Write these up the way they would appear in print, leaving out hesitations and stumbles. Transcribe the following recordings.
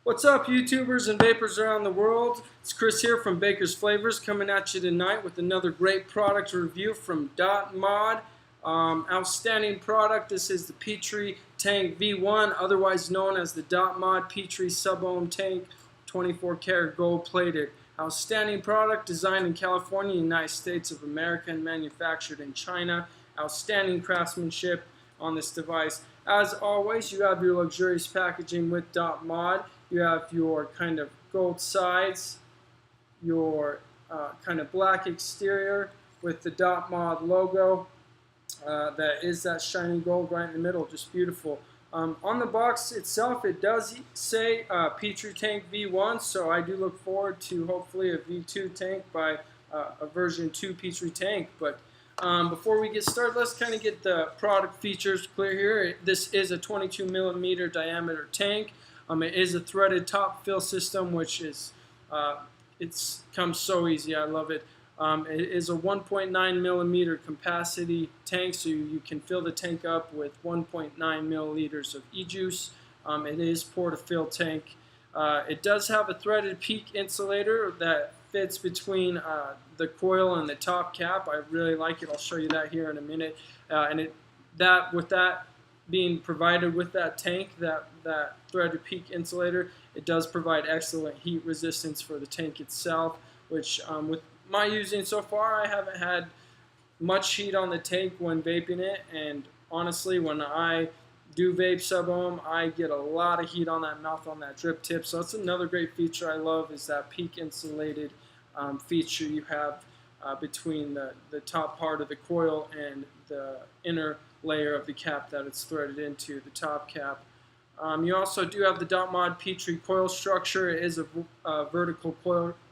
What's up, YouTubers and vapors around the world? It's Chris here from bakasflavas coming at you tonight with another great product review from dotmod. Outstanding product. This is the Petri Tank V1, otherwise known as the dotmod Petri Sub-Ohm Tank, 24 karat gold plated. Outstanding product, designed in California, United States of America, and manufactured in China. Outstanding craftsmanship on this device. As always, you have your luxurious packaging with dotmod. You have your kind of gold sides, your kind of black exterior with the dotmod logo. That is that shiny gold right in the middle, just beautiful. On the box itself, it does say Petri Tank V1, so I do look forward to hopefully a V2 tank by a version 2 Petri Tank. But before we get started, let's kind of get the product features clear here. This is a 22 millimeter diameter tank. It is a threaded top fill system, which is it's comes so easy. I love it. It is a 1.9 millimeter capacity tank, so you can fill the tank up with 1.9 milliliters of e-juice. It is pour-to-fill tank. It does have a threaded peak insulator that fits between the coil and the top cap. I really like it. I'll show you that here in a minute. With that being provided with that tank, that threaded peak insulator, it does provide excellent heat resistance for the tank itself, which with my using so far, I haven't had much heat on the tank when vaping it, and honestly, when I do vape sub-ohm, I get a lot of heat on that mouth, on that drip tip. So that's another great feature I love, is that peak insulated feature you have between the top part of the coil and the inner layer of the cap that it's threaded into, the top cap. You also do have the dotmod Petri Coil Structure. It is a vertical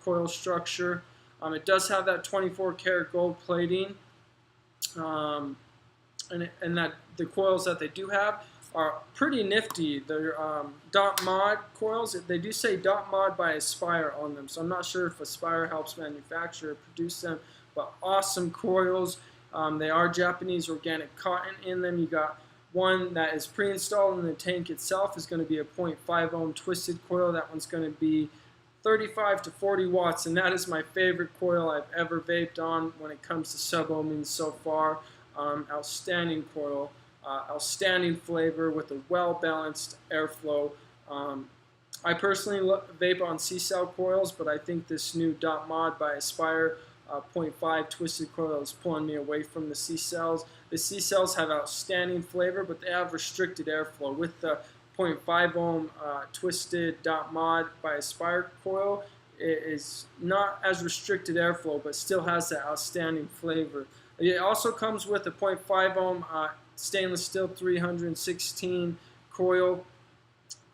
coil structure. It does have that 24 karat gold plating, and that the coils that they do have are pretty nifty. They're dotmod coils. They do say dotmod by Aspire on them, so I'm not sure if Aspire helps manufacture or produce them, but awesome coils. They are Japanese organic cotton in them. You got one that is pre-installed in the tank itself, is going to be a 0.5 ohm twisted coil. That one's going to be 35 to 40 watts, and that is my favorite coil I've ever vaped on when it comes to sub-ohming so far. Outstanding coil, outstanding flavor with a well-balanced airflow. I personally vape on C-cell coils, but I think this new dotmod by Aspire 0.5 twisted coil is pulling me away from the C-cells. The C-cells have outstanding flavor, but they have restricted airflow. With the 0.5 ohm twisted dotmod by Aspire coil, it is not as restricted airflow, but still has that outstanding flavor. It also comes with a 0.5 ohm stainless steel 316 coil.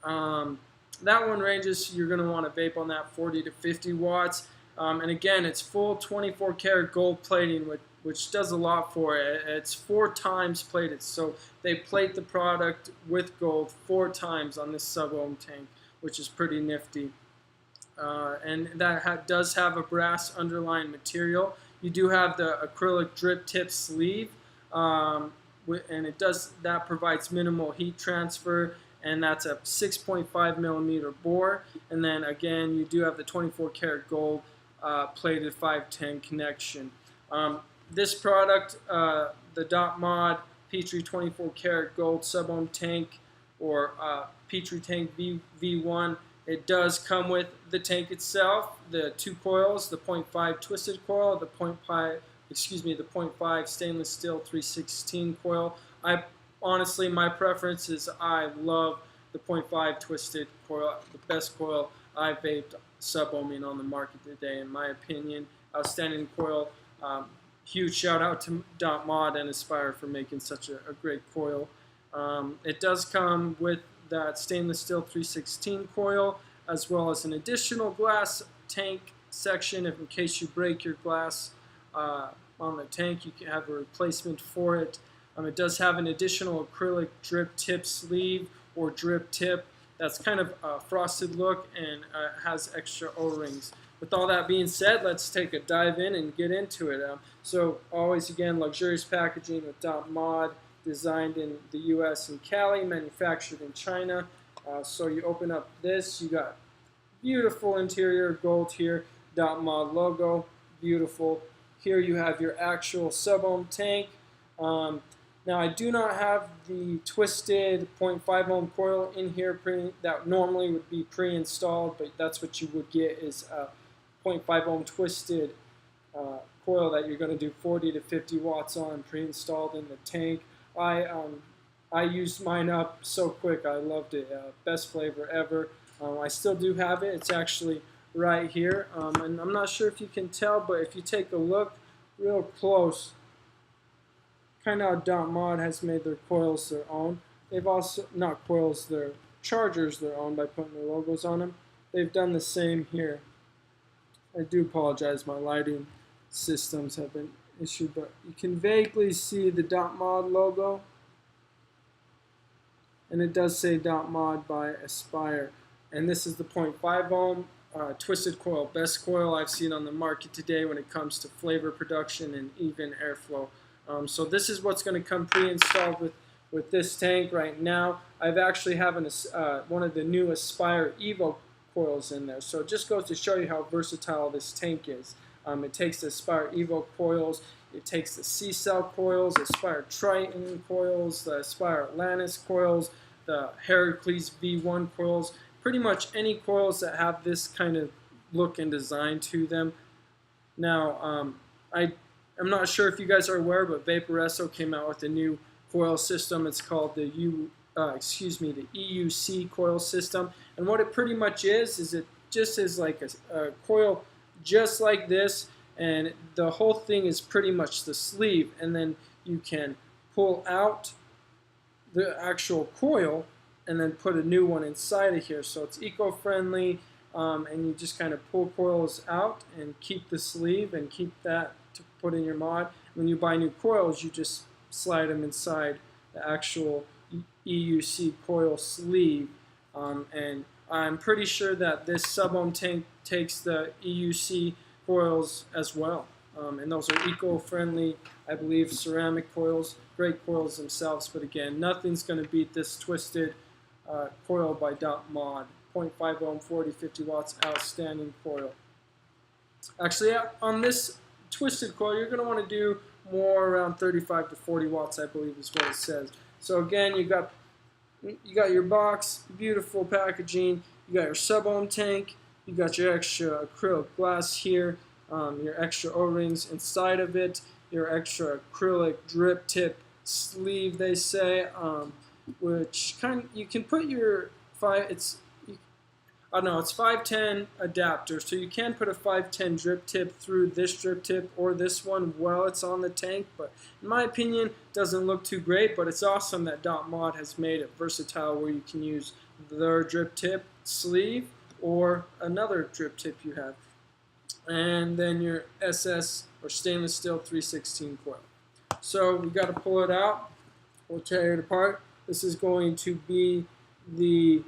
That one ranges, you're going to want to vape on that 40 to 50 watts. And again, it's full 24 karat gold plating, which does a lot for it. It's 4 times plated, so they plate the product with gold 4 times on this sub-ohm tank, which is pretty nifty. And that does have a brass underlying material. You do have the acrylic drip tip sleeve, and that provides minimal heat transfer, and that's a 6.5 millimeter bore. And then again, you do have the 24 karat gold plated 510 connection. This product, the dotmod Petri 24 karat gold sub-ohm tank, or Petri Tank V1, it does come with the tank itself, the 2 coils, the 0.5 twisted coil, the 0.5 stainless steel 316 coil. Honestly, my preference is I love the 0.5 twisted coil, the best coil I've vaped sub-ohming on the market today, in my opinion. Outstanding coil. Huge shout out to dotmod and Aspire for making such a great coil. It does come with that stainless steel 316 coil, as well as an additional glass tank section. If in case you break your glass on the tank, you can have a replacement for it. It does have an additional acrylic drip tip sleeve or drip tip that's kind of a frosted look and has extra O-rings. With all that being said, let's take a dive in and get into it. So always, again, luxurious packaging with dotmod, designed in the US and Cali, manufactured in China. So you open up this, you got beautiful interior, gold here, dotmod logo, beautiful. Here you have your actual sub-ohm tank. Now I do not have the twisted 0.5 ohm coil in here that normally would be pre-installed, but that's what you would get is a 0.5 ohm twisted coil that you're going to do 40 to 50 watts on, pre-installed in the tank. I used mine up so quick. I loved it. Best flavor ever. I still do have it. It's actually right here. And I'm not sure if you can tell, but if you take a look real close, kind of how dotmod has made their coils their own. They've also, not coils, their chargers their own by putting their logos on them. They've done the same here. I do apologize, my lighting systems have been issued, but you can vaguely see the dotmod logo. And it does say dotmod by Aspire. And this is the 0.5 ohm twisted coil. Best coil I've seen on the market today when it comes to flavor production and even airflow. So this is what's going to come pre-installed with this tank right now. I've actually have one of the new Aspire Evo coils in there. So it just goes to show you how versatile this tank is. It takes the Aspire Evo coils, it takes the C-Cell coils, the Aspire Triton coils, the Aspire Atlantis coils, the Heracles V1 coils, pretty much any coils that have this kind of look and design to them. Now, I'm not sure if you guys are aware, but Vaporesso came out with a new coil system. It's called the EUC coil system. And what it pretty much is it just is like a coil just like this, and the whole thing is pretty much the sleeve, and then you can pull out the actual coil and then put a new one inside of here. So it's eco-friendly, and you just kind of pull coils out and keep the sleeve and keep that to put in your mod. When you buy new coils, you just slide them inside the actual EUC coil sleeve, and I'm pretty sure that this sub-ohm tank takes the EUC coils as well, and those are eco-friendly, I believe, ceramic coils, great coils themselves. But again, nothing's going to beat this twisted coil by dotmod. 0.5 ohm, 40-50 watts, outstanding coil. Actually, on this twisted coil, you're going to want to do more around 35 to 40 watts, I believe is what it says. So again, you got your box, beautiful packaging, you got your sub-ohm tank, you got your extra acrylic glass here, your extra O-rings inside of it, your extra acrylic drip tip sleeve, they say, which you can put your it's 510 adapter, so you can put a 510 drip tip through this drip tip or this one while it's on the tank, but in my opinion it doesn't look too great. But it's awesome that dotmod has made it versatile where you can use their drip tip sleeve or another drip tip you have, and then your SS or stainless steel 316 coil. So we got to pull it out, we'll tear it apart. This is going to be the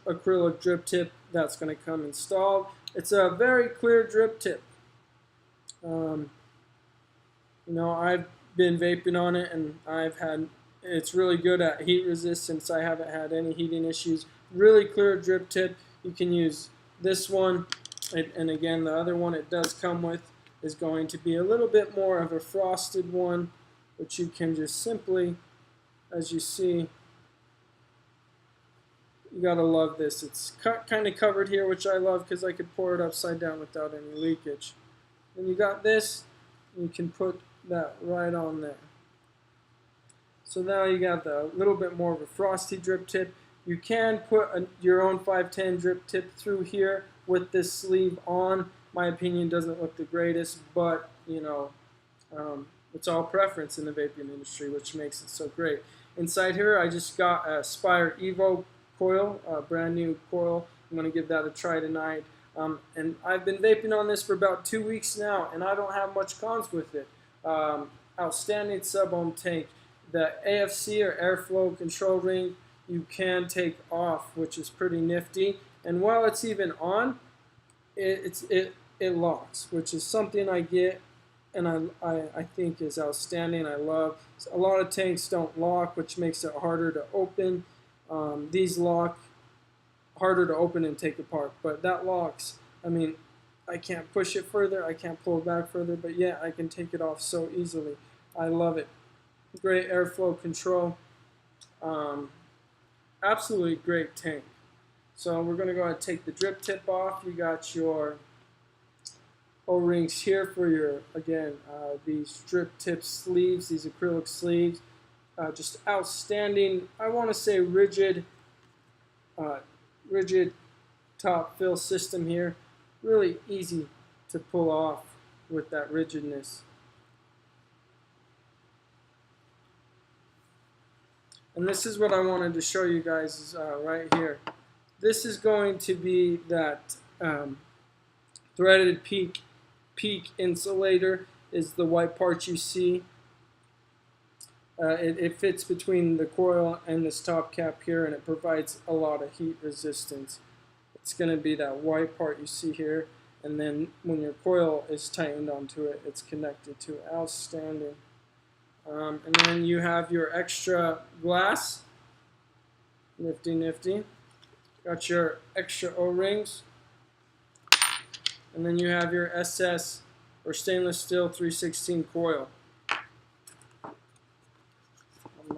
acrylic drip tip that's going to come installed. It's a very clear drip tip. You know, I've been vaping on it, and it's really good at heat resistance. I haven't had any heating issues. Really clear drip tip. You can use this one, and again, the other one it does come with is going to be a little bit more of a frosted one, which you can just simply, as you see, you gotta love this. It's kind of covered here, which I love because I could pour it upside down without any leakage. Then you got this, you can put that right on there. So now you got a little bit more of a frosty drip tip. You can put your own 510 drip tip through here with this sleeve on. My opinion doesn't look the greatest, but you know, it's all preference in the vaping industry, which makes it so great. Inside here, I just got a Aspire Evo coil, a brand new coil. I'm going to give that a try tonight. And I've been vaping on this for about 2 weeks now, and I don't have much cons with it. Outstanding sub-ohm tank. The AFC or airflow control ring you can take off, which is pretty nifty. And while it's even on, it locks, which is something I get and I think is outstanding. I love. A lot of tanks don't lock, which makes it harder to open. These lock harder to open and take apart, but that locks. I mean, I can't push it further, I can't pull it back further, but yeah, I can take it off so easily. I love it. Great airflow control. Absolutely great tank. So we're going to go ahead and take the drip tip off. You got your O-rings here for your, again, these drip tip sleeves, these acrylic sleeves. Just outstanding, I want to say rigid top fill system here. Really easy to pull off with that rigidness. And this is what I wanted to show you guys is, right here. This is going to be that threaded peak insulator is the white part you see. It fits between the coil and this top cap here, and it provides a lot of heat resistance. It's going to be that white part you see here, and then when your coil is tightened onto it, it's connected to it. Outstanding. And then you have your extra glass. Nifty, nifty. Got your extra O-rings. And then you have your SS or stainless steel 316 coil.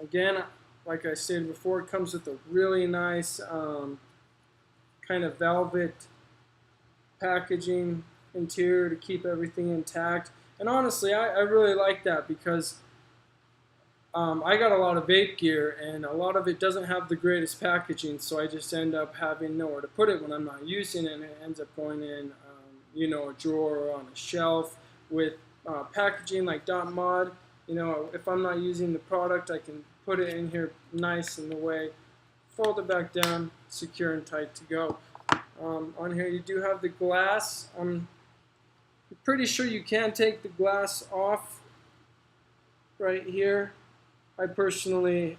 Again, like I stated before, it comes with a really nice kind of velvet packaging interior to keep everything intact. And honestly, I really like that because I got a lot of vape gear, and a lot of it doesn't have the greatest packaging, so I just end up having nowhere to put it when I'm not using it, and it ends up going in, you know, a drawer or on a shelf. With packaging like dotmod, you know, if I'm not using the product, I can put it in here nice in the way, fold it back down, secure and tight to go. On here you do have the glass. I'm pretty sure you can take the glass off right here. I personally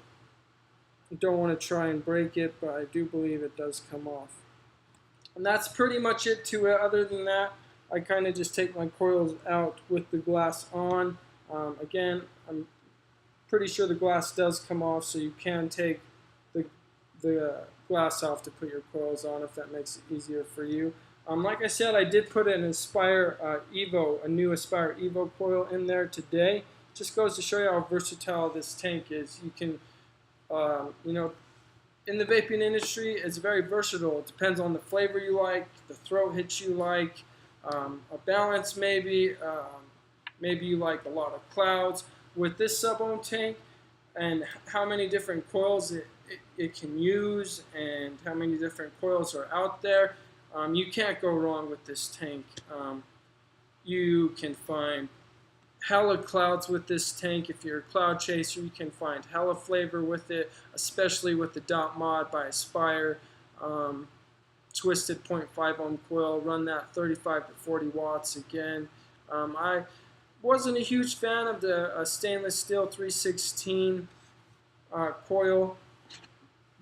don't want to try and break it, but I do believe it does come off. And that's pretty much it to it. Other than that, I kind of just take my coils out with the glass on. Again, I'm pretty sure the glass does come off, so you can take the glass off to put your coils on if that makes it easier for you. Like I said, I did put an Aspire Evo, a new Aspire Evo coil in there today. Just goes to show you how versatile this tank is. You can, you know, in the vaping industry, it's very versatile. It depends on the flavor you like, the throat hits you like, a balance maybe. Maybe you like a lot of clouds. With this Sub-Ohm tank and how many different coils it can use and how many different coils are out there, you can't go wrong with this tank. You can find hella clouds with this tank. If you're a cloud chaser, you can find hella flavor with it, especially with the dotmod by Aspire. Twisted 0.5 ohm coil, run that 35 to 40 watts again. I wasn't a huge fan of the stainless steel 316 coil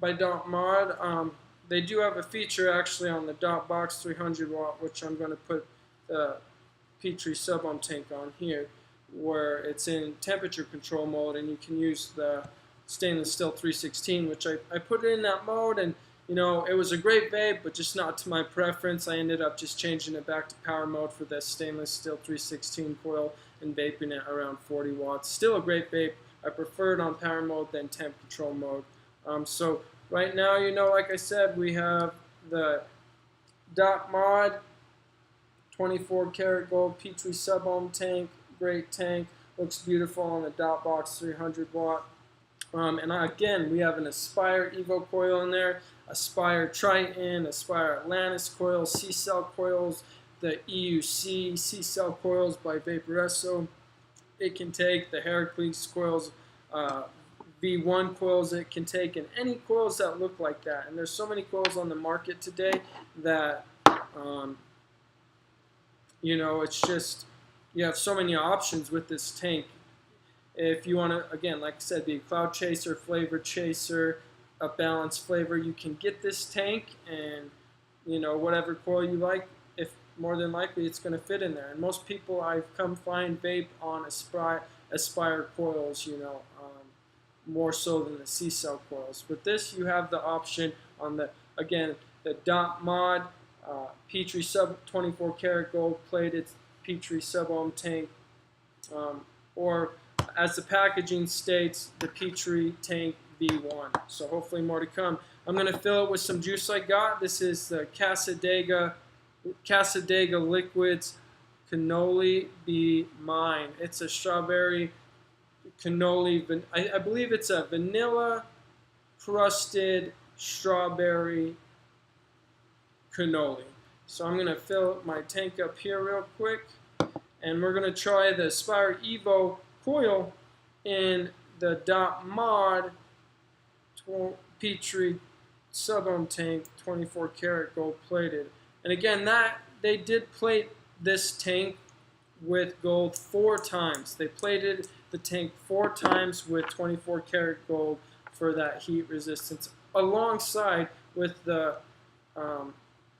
by dotmod. They do have a feature actually on the dotbox 300 watt, which I'm going to put the Petri Sub-Ohm tank on here, where it's in temperature control mode, and you can use the stainless steel 316, which I put it in that mode, and you know, it was a great vape, but just not to my preference. I ended up just changing it back to power mode for the stainless steel 316 coil and vaping it around 40 watts. Still a great vape. I prefer it on power mode than temp control mode. So right now, you know, like I said, we have the dotmod 24 karat gold Petri Sub-Ohm tank. Great tank. Looks beautiful on the dot box 300 watt. And again, we have an Aspire Evo coil in there, Aspire Triton, Aspire Atlantis coils, C-Cell coils, the EUC C-Cell coils by Vaporesso. It can take the Heracles coils, V1 coils it can take, and any coils that look like that. And there's so many coils on the market today that, you know, it's just, you have so many options with this tank. If you want to, again, like I said, be a cloud chaser, flavor chaser, a balanced flavor, you can get this tank, and you know, whatever coil you like, if more than likely it's going to fit in there. And most people I've come find vape on Aspire coils, you know. more so than the C-cell coils. But this, you have the option on the, again, the dotmod Petri Sub 24 karat gold plated Petri Sub-Ohm Tank, or as the packaging states, the Petri Tank V1. So hopefully more to come. I'm going to fill it with some juice I got. This is the Cassadaga Liquids Cannoli Be Mine. It's a strawberry cannoli. I believe it's a vanilla crusted strawberry cannoli. So I'm going to fill my tank up here real quick, and we're going to try the Aspire Evo coil in the dotmod Petri Sub-Ohm Tank 24 karat gold plated. And again, that they did plate this tank with gold 4 times. They plated the tank 4 times with 24 karat gold for that heat resistance, alongside with the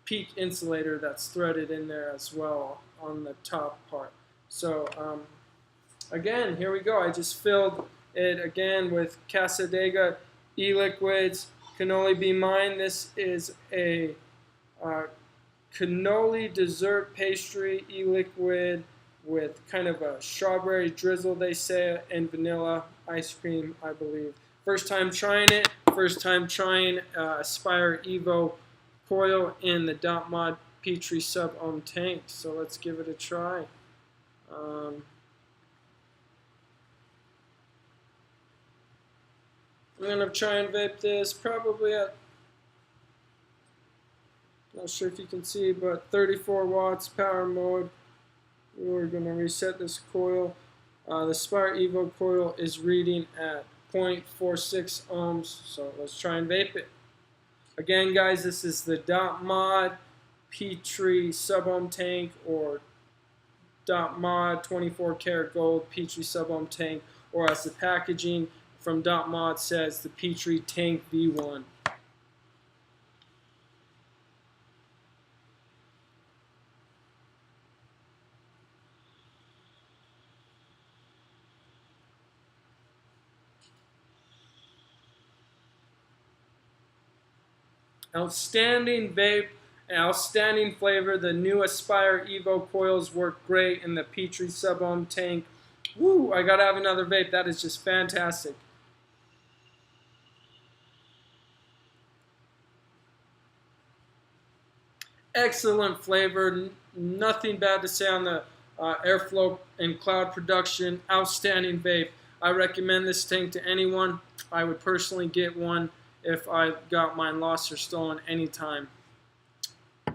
peak insulator that's threaded in there as well on the top part. So again, here we go. I just filled it again with Cassadagga e-liquids Cannoli Be Mine. This is a cannoli dessert pastry e-liquid with kind of a strawberry drizzle, they say, and vanilla ice cream, I believe. First time trying it. First time trying Aspire Evo coil in the dotmod Petri Sub-Ohm Tank. So let's give it a try. I'm going to try and vape this probably at, not sure if you can see, but 34 watts power mode. We're going to reset this coil. The Aspire Evo coil is reading at 0.46 ohms, so let's try and vape it. Again, guys, this is the dotmod Petri Sub-Ohm Tank, or dotmod 24 karat gold Petri Sub-Ohm Tank, or as the packaging from dotmod says, the Petri Tank V1. Outstanding vape, outstanding flavor. The new Aspire Evo coils work great in the Petri Sub-Ohm Tank. Woo! I gotta have another vape. That is just fantastic. Excellent flavor. Nothing bad to say on the airflow and cloud production. Outstanding vape. I recommend this tank to anyone. I would personally get one if I got mine lost or stolen anytime,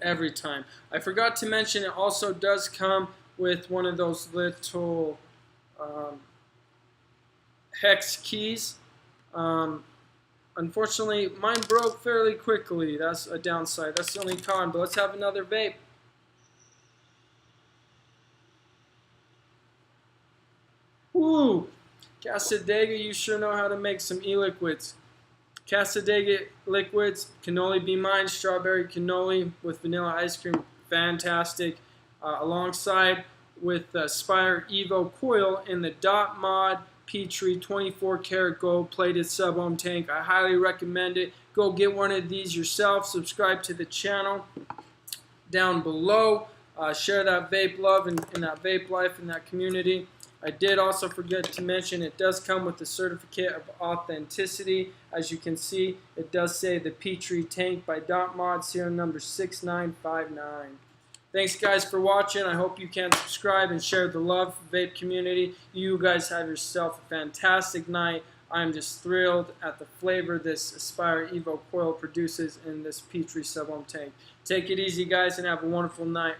every time. I forgot to mention it also does come with one of those little hex keys. Unfortunately, mine broke fairly quickly. That's a downside. That's the only con. But let's have another vape. Woo! Cassadaga, you sure know how to make some e-liquids. Cassadagga liquids, Cannoli Be Mine, strawberry cannoli with vanilla ice cream, fantastic. Alongside with the Aspire Evo coil in the dotmod Petri 24 karat gold plated Sub-Ohm Tank. I highly recommend it. Go get one of these yourself. Subscribe to the channel down below. Share that vape love and that vape life in that community. I did also forget to mention it does come with a certificate of authenticity. As you can see, it does say the Petri Tank by dotmod, serial number 6959. Thanks guys for watching. I hope you can subscribe and share the love for vape community. You guys have yourself a fantastic night. I'm just thrilled at the flavor this Aspire Evo coil produces in this Petri Sub-Ohm Tank. Take it easy guys and have a wonderful night.